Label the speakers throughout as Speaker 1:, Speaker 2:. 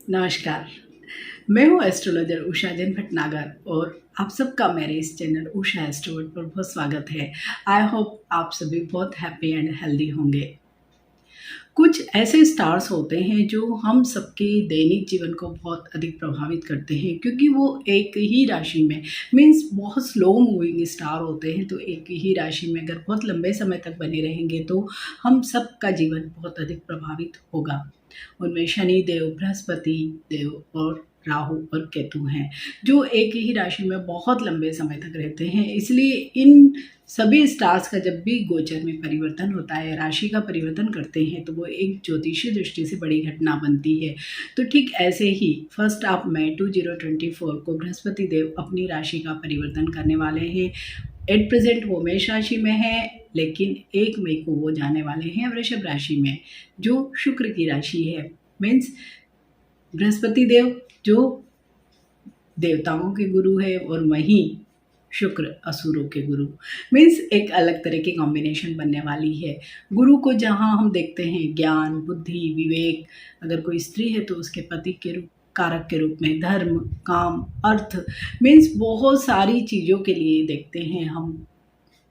Speaker 1: नमस्कार। मैं हूँ एस्ट्रोलॉजर उषा जैन भटनागर और आप सबका मेरे इस चैनल उषा एस्ट्रोवर्ड पर बहुत स्वागत है। आई होप आप सभी बहुत हैप्पी एंड हेल्दी होंगे। कुछ ऐसे स्टार्स होते हैं जो हम सबके दैनिक जीवन को बहुत अधिक प्रभावित करते हैं, क्योंकि वो एक ही राशि में मीन्स बहुत स्लो मूविंग स्टार होते हैं। तो एक ही राशि में अगर बहुत लंबे समय तक बने रहेंगे तो हम सबका जीवन बहुत अधिक प्रभावित होगा। उनमें शनि देव, बृहस्पति देव और राहु और केतु हैं, जो एक ही राशि में बहुत लंबे समय तक रहते हैं। इसलिए इन सभी स्टार्स का जब भी गोचर में परिवर्तन होता है, राशि का परिवर्तन करते हैं, तो वो एक ज्योतिषीय दृष्टि से बड़ी घटना बनती है। तो ठीक ऐसे ही 1 मई 2024 को बृहस्पति देव अपनी राशि का परिवर्तन करने वाले हैं। एट प्रेजेंट वो मेष राशि में है, लेकिन 1 मई को वो जाने वाले हैं वृषभ राशि में, जो शुक्र की राशि है। मीन्स बृहस्पति देव जो देवताओं के गुरु है और वहीं शुक्र असुरों के गुरु। मीन्स एक अलग तरह की कॉम्बिनेशन बनने वाली है। गुरु को जहाँ हम देखते हैं ज्ञान, बुद्धि, विवेक, अगर कोई स्त्री है तो उसके पति के रूप कारक के रूप में धर्म, काम, अर्थ, मीन्स बहुत सारी चीज़ों के लिए देखते हैं हम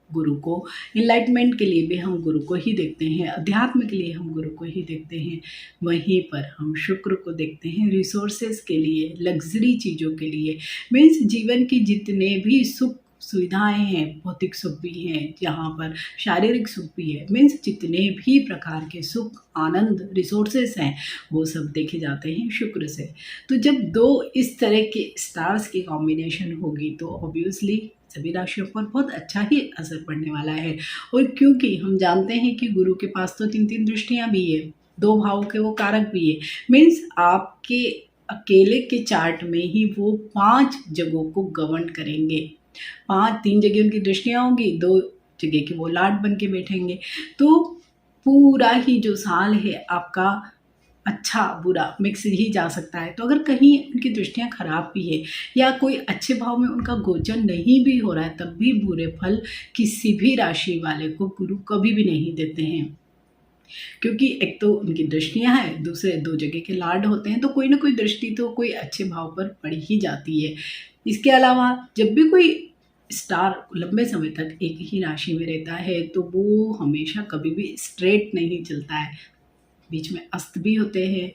Speaker 1: गुरु को। इनलाइटमेंट के लिए भी हम गुरु को ही देखते हैं, अध्यात्म के लिए हम गुरु को ही देखते हैं। वहीं पर हम शुक्र को देखते हैं रिसोर्सेज के लिए, लग्जरी चीज़ों के लिए। मीन्स जीवन की जितने भी सुख सुविधाएं हैं, भौतिक सुख भी हैं, जहाँ पर शारीरिक सुख भी है, मीन्स जितने भी प्रकार के सुख, आनंद, रिसोर्सेस हैं, वो सब देखे जाते हैं शुक्र से। तो जब दो इस तरह के स्टार्स की कॉम्बिनेशन होगी तो ऑब्वियसली सभी राशियों पर बहुत अच्छा ही असर पड़ने वाला है। और क्योंकि हम जानते हैं कि गुरु के पास तो 3 दृष्टियां भी है, 2 भावों के वो कारक भी है। मीन्स आपके अकेले के चार्ट में ही वो 5 जगहों को गवर्न करेंगे। 3 जगह उनकी दृष्टियां होंगी, 2 जगह के वो लार्ड बन के बैठेंगे। तो पूरा ही जो साल है आपका अच्छा बुरा मिक्स ही जा सकता है। तो अगर कहीं उनकी दृष्टियां खराब भी है या कोई अच्छे भाव में उनका गोचर नहीं भी हो रहा है, तब भी बुरे फल किसी भी राशि वाले को गुरु कभी भी नहीं देते हैं। क्योंकि एक तो उनकी दृष्टियां हैं, दूसरे 2 जगह के लार्ड होते हैं, तो कोई ना कोई दृष्टि तो कोई अच्छे भाव पर पड़ी ही जाती है। इसके अलावा जब भी कोई स्टार लंबे समय तक एक ही राशि में रहता है तो वो हमेशा कभी भी स्ट्रेट नहीं चलता है। बीच में अस्त भी होते हैं,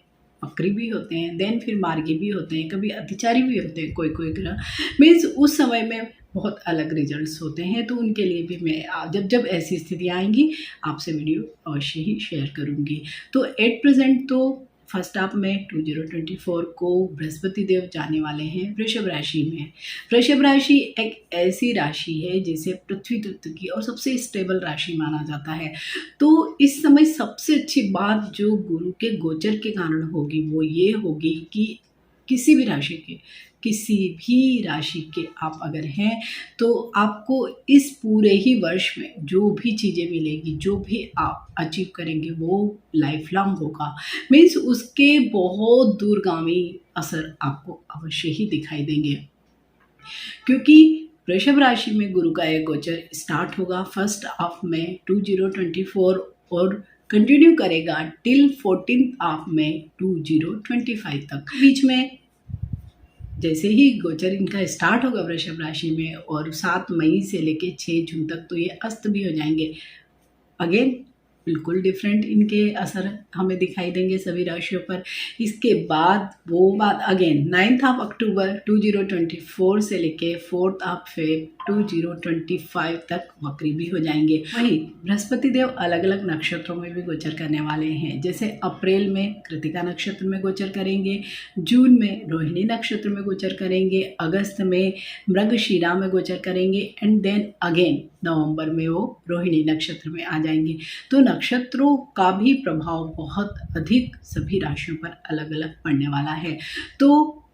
Speaker 1: वक्री भी होते हैं, देन फिर मार्गी भी होते हैं, कभी अतिचारी भी होते हैं कोई ग्रह। मीन्स उस समय में बहुत अलग रिजल्ट्स होते हैं। तो उनके लिए भी मैं जब ऐसी स्थितियाँ आएंगी आपसे वीडियो अवश्य ही शेयर करूँगी। तो एट प्रेजेंट तो 1 मई 2024 को बृहस्पति देव जाने वाले हैं वृषभ राशि में। वृषभ राशि एक ऐसी राशि है जिसे पृथ्वी तत्व की और सबसे स्टेबल राशि माना जाता है। तो इस समय सबसे अच्छी बात जो गुरु के गोचर के कारण होगी वो ये होगी कि किसी भी राशि के आप अगर हैं तो आपको इस पूरे ही वर्ष में जो भी चीज़ें मिलेगी, जो भी आप अचीव करेंगे वो लाइफ लॉन्ग होगा। मीन्स उसके बहुत दूरगामी असर आपको अवश्य ही दिखाई देंगे। क्योंकि वृषभ राशि में गुरु का एक गोचर स्टार्ट होगा 1 मई 2024 और कंटिन्यू करेगा टिल 14 मई 2025 तक। बीच में जैसे ही गोचर इनका स्टार्ट होगा वृषभ राशि में और 7 मई से लेके 6 जून तक तो ये अस्त भी हो जाएंगे। अगेन बिल्कुल डिफरेंट इनके असर हमें दिखाई देंगे सभी राशियों पर। इसके बाद वो बात अगेन 9 अक्टूबर 2024 से लेके 4 फेब 2025 तक वक्री भी हो जाएंगे। वहीं बृहस्पति देव अलग अलग नक्षत्रों में भी गोचर करने वाले हैं। जैसे अप्रैल में कृतिका नक्षत्र में गोचर करेंगे, जून में रोहिणी नक्षत्र में गोचर करेंगे, अगस्त में मृगशिरा में गोचर करेंगे एंड देन अगेन नवंबर में वो रोहिणी नक्षत्र में आ जाएंगे। तो नक्षत्रों का भी प्रभाव बहुत अधिक सभी राशियों पर अलग अलग पड़ने वाला है। तो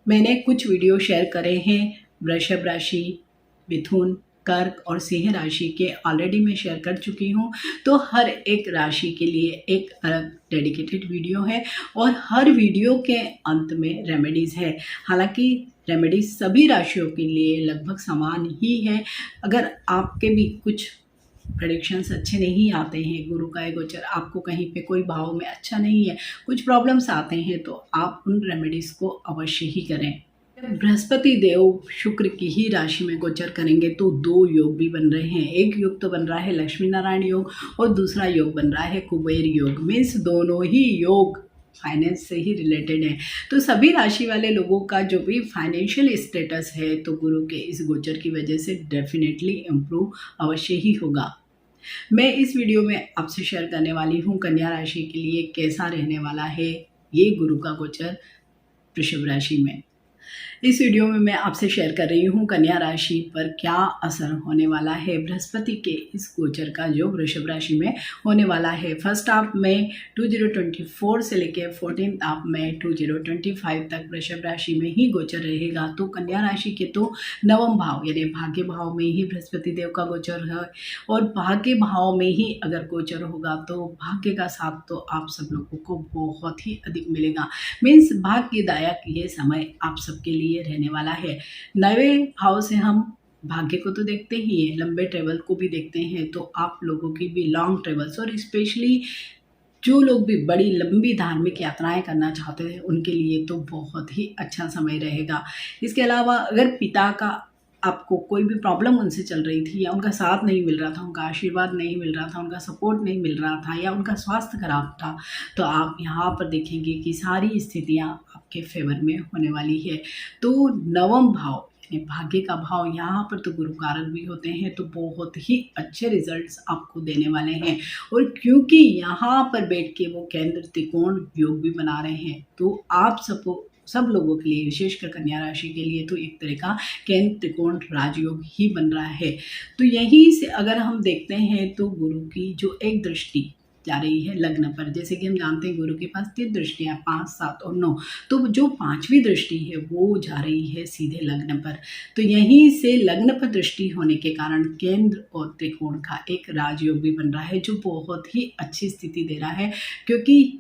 Speaker 1: मैंने कुछ वीडियो शेयर करे हैं वृषभ राशि, मिथुन, कर्क और सिंह राशि के ऑलरेडी मैं शेयर कर चुकी हूँ। तो हर एक राशि के लिए एक अलग डेडिकेटेड वीडियो है और हर वीडियो के अंत में रेमेडीज़ है। हालांकि रेमेडीज सभी राशियों के लिए लगभग समान ही है। अगर आपके भी कुछ प्रेडिक्शंस अच्छे नहीं आते हैं, गुरु का ये गोचर आपको कहीं पे कोई भाव में अच्छा नहीं है, कुछ प्रॉब्लम्स आते हैं, तो आप उन रेमेडीज़ को अवश्य ही करें। जब बृहस्पति देव शुक्र की ही राशि में गोचर करेंगे तो 2 योग भी बन रहे हैं। एक योग तो बन रहा है लक्ष्मी नारायण योग और दूसरा योग बन रहा है कुबेर योग। मीन्स दोनों ही योग फाइनेंस से ही रिलेटेड है। तो सभी राशि वाले लोगों का जो भी फाइनेंशियल स्टेटस है तो गुरु के इस गोचर की वजह से डेफिनेटली इम्प्रूव अवश्य ही होगा। मैं इस वीडियो में आपसे शेयर करने वाली हूँ कन्या राशि के लिए कैसा रहने वाला है ये गुरु का गोचर वृषभ राशि में। इस वीडियो में मैं आपसे शेयर कर रही हूँ कन्या राशि पर क्या असर होने वाला है बृहस्पति के इस गोचर का जो वृषभ राशि में होने वाला है। फर्स्ट हाफ में 2024 से लेकर 14th हाफ में 2025 तक वृषभ राशि में ही गोचर रहेगा। तो कन्या राशि के तो नवम भाव यानी भाग्य भाव में ही बृहस्पति देव का गोचर है और भाग्य भाव में ही अगर गोचर होगा तो भाग्य का साथ तो आप सब लोगों को बहुत ही अधिक मिलेगा। मीन्स भाग्यदायक ये समय आप सबके लिए रहने वाला है। नवे भाव से हम भाग्य को तो देखते ही हैं, लंबे ट्रेवल को भी देखते हैं, तो आप लोगों की भी लॉन्ग ट्रेवल्स और स्पेशली जो लोग भी बड़ी लंबी धार्मिक यात्राएं करना चाहते हैं उनके लिए तो बहुत ही अच्छा समय रहेगा। इसके अलावा अगर पिता का आपको कोई भी प्रॉब्लम उनसे चल रही थी या उनका साथ नहीं मिल रहा था, उनका आशीर्वाद नहीं मिल रहा था, उनका सपोर्ट नहीं मिल रहा था या उनका स्वास्थ्य खराब था, तो आप यहाँ पर देखेंगे कि सारी स्थितियाँ आपके फेवर में होने वाली है। तो नवम भाव यानी भाग्य का भाव यहाँ पर तो गुरु कारक भी होते हैं, तो बहुत ही अच्छे रिजल्ट्स आपको देने वाले हैं। और क्योंकि यहाँ पर बैठ के वो केंद्र त्रिकोण योग भी बना रहे हैं तो आप सब लोगों के लिए विशेषकर कन्या राशि के लिए तो एक तरह का केंद्र त्रिकोण राजयोग ही बन रहा है। तो यहीं से अगर हम देखते हैं तो गुरु की जो एक दृष्टि जा रही है लग्न पर, जैसे कि हम जानते हैं गुरु के पास 3 दृष्टियां 5, 7 और 9, तो जो 5वीं दृष्टि है वो जा रही है सीधे लग्न पर। तो यहीं से लग्न पर दृष्टि होने के कारण केंद्र और त्रिकोण का एक राजयोग भी बन रहा है जो बहुत ही अच्छी स्थिति दे रहा है। क्योंकि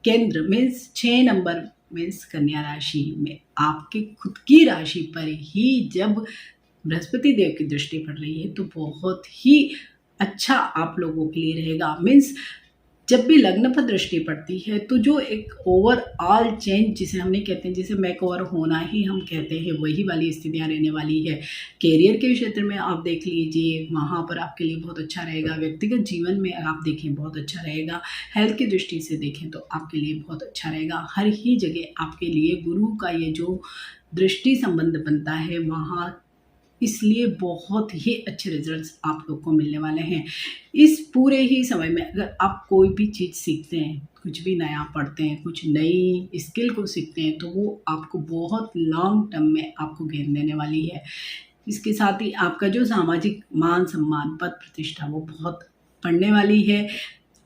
Speaker 1: केंद्र मीन्स 6 नंबर मीन्स कन्या राशि में आपके खुद की राशि पर ही जब बृहस्पति देव की दृष्टि पड़ रही है तो बहुत ही अच्छा आप लोगों के लिए रहेगा। मीन्स जब भी लग्न पर दृष्टि पड़ती है तो जो एक ओवरऑल चेंज जिसे हमने कहते हैं, जिसे मेक ओवर होना ही हम कहते हैं, वही वाली स्थितियां रहने वाली है। कैरियर के क्षेत्र में आप देख लीजिए, वहाँ पर आपके लिए बहुत अच्छा रहेगा। व्यक्तिगत जीवन में आप देखें बहुत अच्छा रहेगा। हेल्थ की दृष्टि से देखें तो आपके लिए बहुत अच्छा रहेगा। हर ही जगह आपके लिए गुरु का ये जो दृष्टि संबंध बनता है वहाँ इसलिए बहुत ही अच्छे रिजल्ट्स आप लोग को मिलने वाले हैं। इस पूरे ही समय में अगर आप कोई भी चीज़ सीखते हैं, कुछ भी नया पढ़ते हैं, कुछ नई स्किल को सीखते हैं तो वो आपको बहुत लॉन्ग टर्म में आपको गेन देने वाली है। इसके साथ ही आपका जो सामाजिक मान सम्मान पद प्रतिष्ठा वो बहुत बढ़ने वाली है।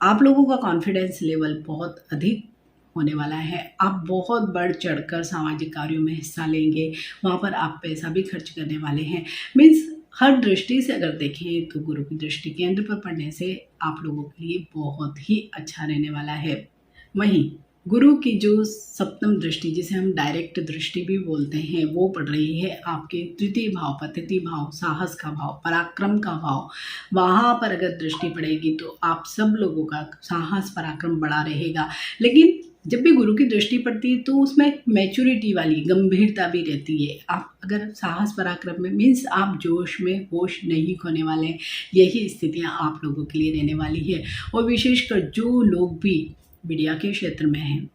Speaker 1: आप लोगों का कॉन्फिडेंस लेवल बहुत अधिक होने वाला है। आप बहुत बढ़ चढ़कर सामाजिक कार्यों में हिस्सा लेंगे, वहाँ पर आप पैसा भी खर्च करने वाले हैं। मीन्स हर दृष्टि से अगर देखें तो गुरु की दृष्टि केंद्र पर पड़ने से आप लोगों के लिए बहुत ही अच्छा रहने वाला है। वहीं गुरु की जो सप्तम दृष्टि जिसे हम डायरेक्ट दृष्टि भी बोलते हैं वो पड़ रही है आपके तृतीय भाव पर। तृतीय भाव साहस का भाव, पराक्रम का भाव, वहाँ पर अगर दृष्टि पड़ेगी तो आप सब लोगों का साहस पराक्रम बड़ा रहेगा। लेकिन जब भी गुरु की दृष्टि पड़ती है तो उसमें मैच्योरिटी वाली गंभीरता भी रहती है। आप अगर साहस पराक्रम में मीन्स आप जोश में होश नहीं खोने वाले, यही स्थितियां आप लोगों के लिए रहने वाली है। और विशेषकर जो लोग भी मीडिया के क्षेत्र में हैं,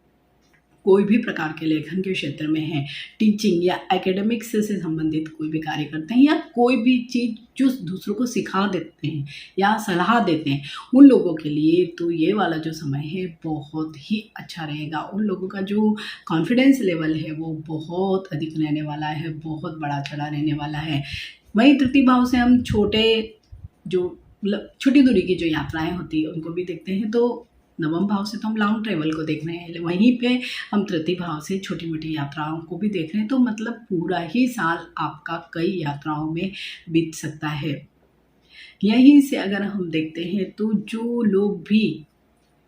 Speaker 1: कोई भी प्रकार के लेखन के क्षेत्र में है, टीचिंग या एकेडमिक्स से संबंधित कोई भी कार्य करते हैं या कोई भी चीज़ जो दूसरों को सिखा देते हैं या सलाह देते हैं, उन लोगों के लिए तो ये वाला जो समय है बहुत ही अच्छा रहेगा। उन लोगों का जो कॉन्फिडेंस लेवल है वो बहुत अधिक रहने वाला है, बहुत बड़ा चढ़ा रहने वाला है। वहीं तृतीय भाव से हम छोटी दूरी की जो यात्राएं होती है उनको भी देखते हैं। तो नवम भाव से तो हम लॉन्ग ट्रेवल को देख रहे हैं, वहीं पे हम तृतीय भाव से छोटी मोटी यात्राओं को भी देख रहे हैं। तो मतलब पूरा ही साल आपका कई यात्राओं में बीत सकता है। यहीं से अगर हम देखते हैं तो जो लोग भी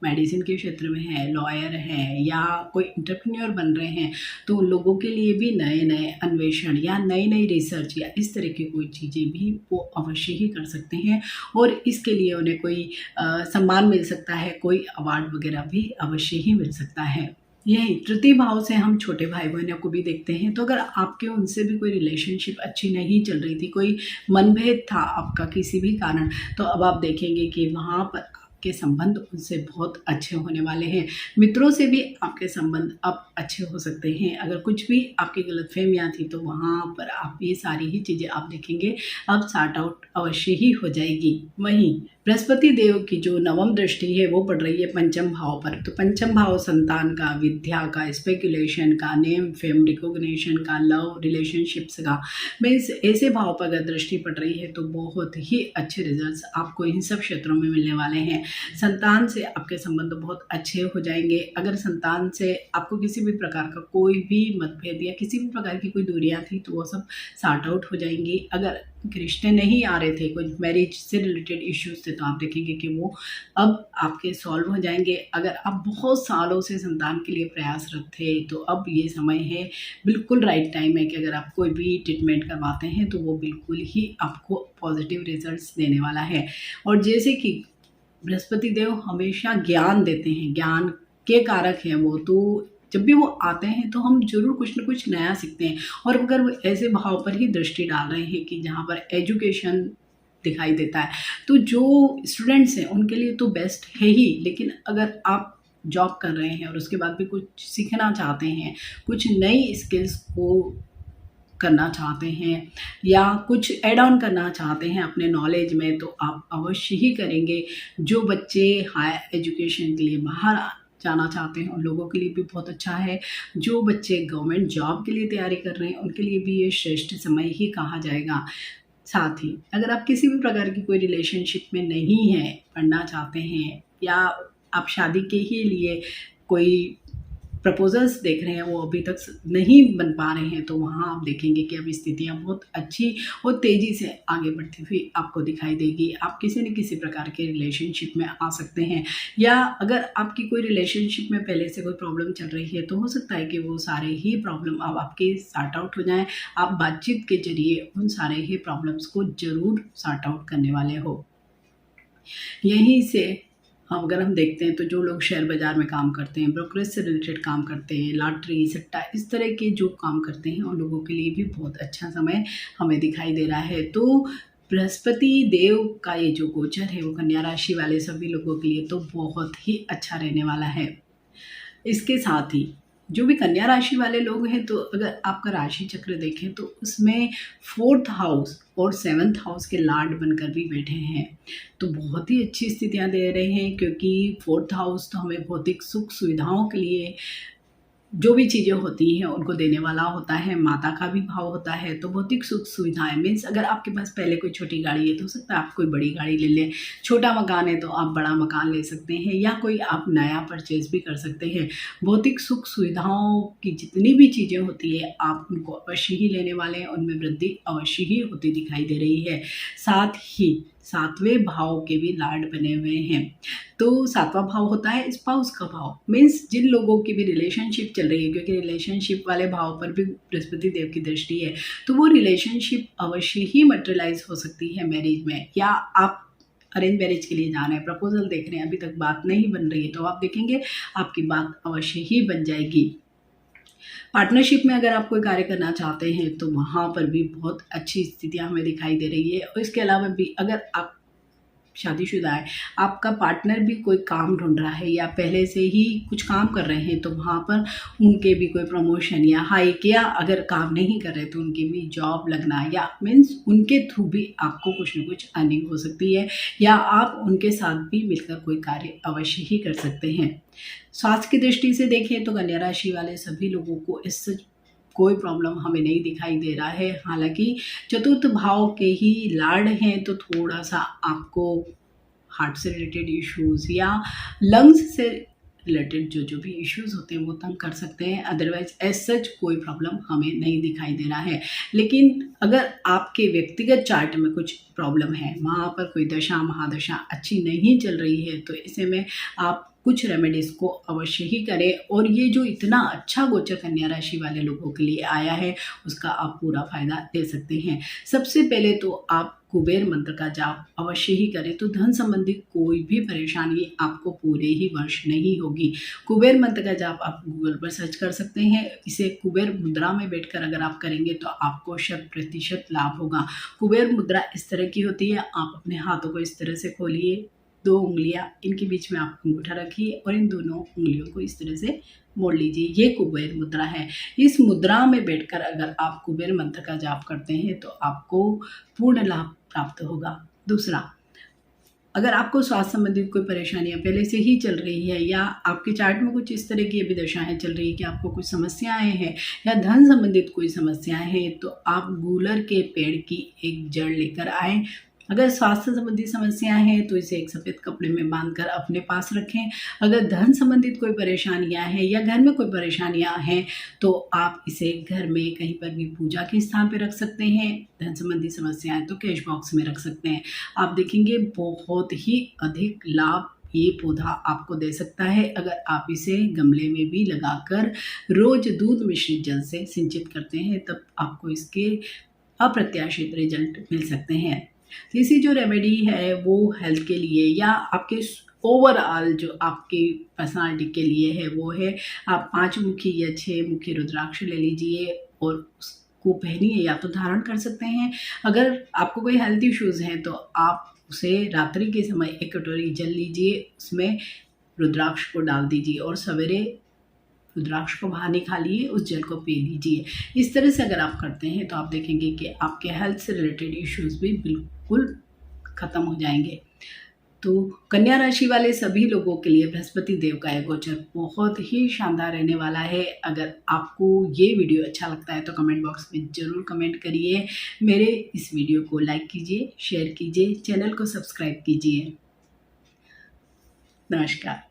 Speaker 1: मेडिसिन के क्षेत्र में हैं, लॉयर हैं या कोई एंटरप्रेन्योर बन रहे हैं, तो उन लोगों के लिए भी नए-नए अन्वेषण या नई-नई रिसर्च या इस तरह की कोई चीज़ें भी वो अवश्य ही कर सकते हैं और इसके लिए उन्हें कोई सम्मान मिल सकता है, कोई अवार्ड वगैरह भी अवश्य ही मिल सकता है। यही तृतीय भाव से हम छोटे भाई-बहनों को भी देखते हैं, तो अगर आपके उनसे भी कोई रिलेशनशिप अच्छी नहीं चल रही थी, कोई मनभेद था आपका किसी भी कारण, तो अब आप देखेंगे कि वहाँ पर आपके संबंध उनसे बहुत अच्छे होने वाले हैं। मित्रों से भी आपके संबंध अब अच्छे हो सकते हैं। अगर कुछ भी आपकी गलतफ़हमियाँ थी, तो वहाँ पर आप ये सारी ही चीज़ें आप देखेंगे अब सॉर्ट आउट अवश्य ही हो जाएगी। वहीं बृहस्पति देव की जो नवम दृष्टि है वो पड़ रही है पंचम भाव पर, तो पंचम भाव संतान का, विद्या का, स्पेकुलेशन का, नेम फेम रिकॉग्निशन का, लव रिलेशनशिप्स का, मीन्स ऐसे भाव पर अगर दृष्टि पड़ रही है तो बहुत ही अच्छे रिजल्ट्स आपको इन सब क्षेत्रों में मिलने वाले हैं। संतान से आपके संबंध बहुत अच्छे हो जाएंगे। अगर संतान से आपको किसी भी प्रकार का कोई भी मतभेद या किसी भी प्रकार की कोई दूरियां थी तो वो सब सॉर्ट आउट हो जाएंगी। अगर रिश्ते नहीं आ रहे थे, कुछ मैरिज से रिलेटेड इश्यूज थे, तो आप देखेंगे कि वो अब आपके सॉल्व हो जाएंगे। अगर आप बहुत सालों से संतान के लिए प्रयासरत थे तो अब ये समय है, बिल्कुल राइट टाइम है कि अगर आप कोई भी ट्रीटमेंट करवाते हैं तो वो बिल्कुल ही आपको पॉजिटिव रिजल्ट्स देने वाला है। और जैसे कि बृहस्पति देव हमेशा ज्ञान देते हैं, ज्ञान के कारक हैं वो, तो जब भी वो आते हैं तो हम ज़रूर कुछ न कुछ नया सीखते हैं। और अगर वो ऐसे भाव पर ही दृष्टि डाल रहे हैं कि जहाँ पर एजुकेशन दिखाई देता है, तो जो स्टूडेंट्स हैं उनके लिए तो बेस्ट है ही, लेकिन अगर आप जॉब कर रहे हैं और उसके बाद भी कुछ सीखना चाहते हैं, कुछ नई स्किल्स को करना चाहते हैं या कुछ ऐड ऑन करना चाहते हैं अपने नॉलेज में, तो आप अवश्य ही करेंगे। जो बच्चे हायर एजुकेशन के लिए बाहर जाना चाहते हैं उन लोगों के लिए भी बहुत अच्छा है। जो बच्चे गवर्नमेंट जॉब के लिए तैयारी कर रहे हैं उनके लिए भी ये श्रेष्ठ समय ही कहा जाएगा। साथ ही अगर आप किसी भी प्रकार की कोई रिलेशनशिप में नहीं हैं, पढ़ना चाहते हैं या आप शादी के ही लिए कोई प्रपोजल्स देख रहे हैं, वो अभी तक नहीं बन पा रहे हैं, तो वहाँ आप देखेंगे कि अब स्थितियाँ बहुत अच्छी और तेज़ी से आगे बढ़ती हुई आपको दिखाई देगी। आप किसी न किसी प्रकार के रिलेशनशिप में आ सकते हैं, या अगर आपकी कोई रिलेशनशिप में पहले से कोई प्रॉब्लम चल रही है तो हो सकता है कि वो सारे ही प्रॉब्लम अब आपके सॉर्ट आउट हो जाएँ। आप बातचीत के ज़रिए उन सारे ही प्रॉब्लम्स को ज़रूर सॉर्ट आउट करने वाले हो। यहीं से अगर हम देखते हैं तो जो लोग शेयर बाज़ार में काम करते हैं, ब्रोकरेज से रिलेटेड काम करते हैं, लॉटरी, सट्टा, इस तरह के जो काम करते हैं उन लोगों के लिए भी बहुत अच्छा समय हमें दिखाई दे रहा है। तो बृहस्पति देव का ये जो गोचर है वो कन्या राशि वाले सभी लोगों के लिए तो बहुत ही अच्छा रहने वाला है। इसके साथ ही जो भी कन्या राशि वाले लोग हैं, तो अगर आपका राशि चक्र देखें तो उसमें 4th हाउस और 7th हाउस के लॉर्ड बनकर भी बैठे हैं, तो बहुत ही अच्छी स्थितियां दे रहे हैं। क्योंकि 4th हाउस तो हमें भौतिक सुख सुविधाओं के लिए जो भी चीज़ें होती हैं उनको देने वाला होता है। माता का भी भाव होता है, तो भौतिक सुख सुविधाएं मीन्स अगर आपके पास पहले कोई छोटी गाड़ी है तो हो सकता है आप कोई बड़ी गाड़ी ले लें, छोटा मकान है तो आप बड़ा मकान ले सकते हैं, या कोई आप नया परचेज भी कर सकते हैं। भौतिक सुख सुविधाओं की जितनी भी चीज़ें होती है आप उनको अवश्य ही लेने वाले हैं, उनमें वृद्धि अवश्य ही होती दिखाई दे रही है। साथ ही 7वें भाव के भी लॉर्ड बने हुए हैं, तो 7वां भाव होता है स्पाउस का भाव, मीन्स जिन लोगों की भी रिलेशनशिप चल रही है, क्योंकि रिलेशनशिप वाले भाव पर भी बृहस्पति देव की दृष्टि है, तो वो रिलेशनशिप अवश्य ही मटेरियलाइज हो सकती है मैरिज में, या आप अरेंज मैरिज के लिए जा रहे हैं, प्रपोजल देख रहे हैं, अभी तक बात नहीं बन रही है, तो आप देखेंगे आपकी बात अवश्य ही बन जाएगी। पार्टनरशिप में अगर आप कोई कार्य करना चाहते हैं तो वहाँ पर भी बहुत अच्छी स्थितियाँ हमें दिखाई दे रही है। और इसके अलावा भी अगर आप शादीशुदा है, आपका पार्टनर भी कोई काम ढूंढ रहा है या पहले से ही कुछ काम कर रहे हैं, तो वहाँ पर उनके भी कोई प्रमोशन या हाइक, या अगर काम नहीं कर रहे तो उनकी भी जॉब लगना, या मीन्स उनके थ्रू भी आपको कुछ न कुछ अर्निंग हो सकती है, या आप उनके साथ भी मिलकर कोई कार्य अवश्य ही कर सकते हैं। स्वास्थ्य की दृष्टि से देखें तो कन्या राशि वाले सभी लोगों को इससे कोई प्रॉब्लम हमें नहीं दिखाई दे रहा है। हालांकि चतुर्थ भाव के ही लॉर्ड हैं, तो थोड़ा सा आपको हार्ट से रिलेटेड इश्यूज या लंग्स से रिलेटेड जो भी इश्यूज होते हैं वो तंग कर सकते हैं। अदरवाइज एज सच कोई प्रॉब्लम हमें नहीं दिखाई दे रहा है। लेकिन अगर आपके व्यक्तिगत चार्ट में कुछ प्रॉब्लम है, वहाँ पर कोई दशा महादशा अच्छी नहीं चल रही है, तो ऐसे में आप कुछ रेमेडीज़ को अवश्य ही करें और ये जो इतना अच्छा गोचर कन्या राशि वाले लोगों के लिए आया है उसका आप पूरा फ़ायदा ले सकते हैं। सबसे पहले तो आप कुबेर मंत्र का जाप अवश्य ही करें तो धन संबंधित कोई भी परेशानी आपको पूरे ही वर्ष नहीं होगी। कुबेर मंत्र का जाप आप गूगल पर सर्च कर सकते हैं। इसे कुबेर मुद्रा में बैठकर अगर आप करेंगे तो आपको 100% लाभ होगा। कुबेर मुद्रा इस तरह की होती है, आप अपने हाथों को इस तरह से खोलिए, 2 उँगलियाँ इनके बीच में आप अंगूठा रखिए और इन दोनों उँगलियों को इस तरह से मोड़ लीजिए। ये कुबेर मुद्रा है। इस मुद्रा में बैठकर अगर आप कुबेर मंत्र का जाप करते हैं तो आपको पूर्ण लाभ प्राप्त होगा। दूसरा, अगर आपको स्वास्थ्य संबंधित कोई परेशानियाँ पहले से ही चल रही है या आपके चार्ट में कुछ इस तरह की अभी दशाएँ चल रही है कि आपको कुछ समस्याएँ हैं या धन संबंधित कोई समस्याएँ हैं, तो आप गूलर के पेड़ की एक जड़ लेकर आएँ। अगर स्वास्थ्य संबंधी समस्याएँ हैं तो इसे एक सफ़ेद कपड़े में बांधकर अपने पास रखें। अगर धन संबंधित कोई परेशानियाँ हैं या घर में कोई परेशानियाँ हैं तो आप इसे घर में कहीं पर भी पूजा के स्थान पे रख सकते हैं। धन संबंधी समस्याएँ तो कैश बॉक्स में रख सकते हैं। आप देखेंगे बहुत ही अधिक लाभ ये पौधा आपको दे सकता है अगर आप इसे गमले में भी लगाकर रोज़ दूध मिश्रित जल से सिंचित करते हैं, तब आपको इसके अप्रत्याशित रिजल्ट मिल सकते हैं। तीसरी जो रेमेडी है वो हेल्थ के लिए या आपके ओवरऑल जो आपकी पर्सनालिटी के लिए है वो है, आप 5 मुखी या 6 मुखी रुद्राक्ष ले लीजिए और उसको पहनिए या तो धारण कर सकते हैं। अगर आपको कोई हेल्थ इश्यूज़ हैं तो आप उसे रात्रि के समय एक कटोरी जल लीजिए, उसमें रुद्राक्ष को डाल दीजिए और सवेरे रुद्राक्ष को बाहर निकालिए, उस जल को पी लीजिए। इस तरह से अगर आप करते हैं तो आप देखेंगे कि आपके हेल्थ से रिलेटेड इश्यूज़ भी बिल्कुल ख़त्म हो जाएंगे। तो कन्या राशि वाले सभी लोगों के लिए बृहस्पति देव का यह गोचर बहुत ही शानदार रहने वाला है। अगर आपको ये वीडियो अच्छा लगता है तो कमेंट बॉक्स में ज़रूर कमेंट करिए। मेरे इस वीडियो को लाइक कीजिए, शेयर कीजिए, चैनल को सब्सक्राइब कीजिए। नमस्कार।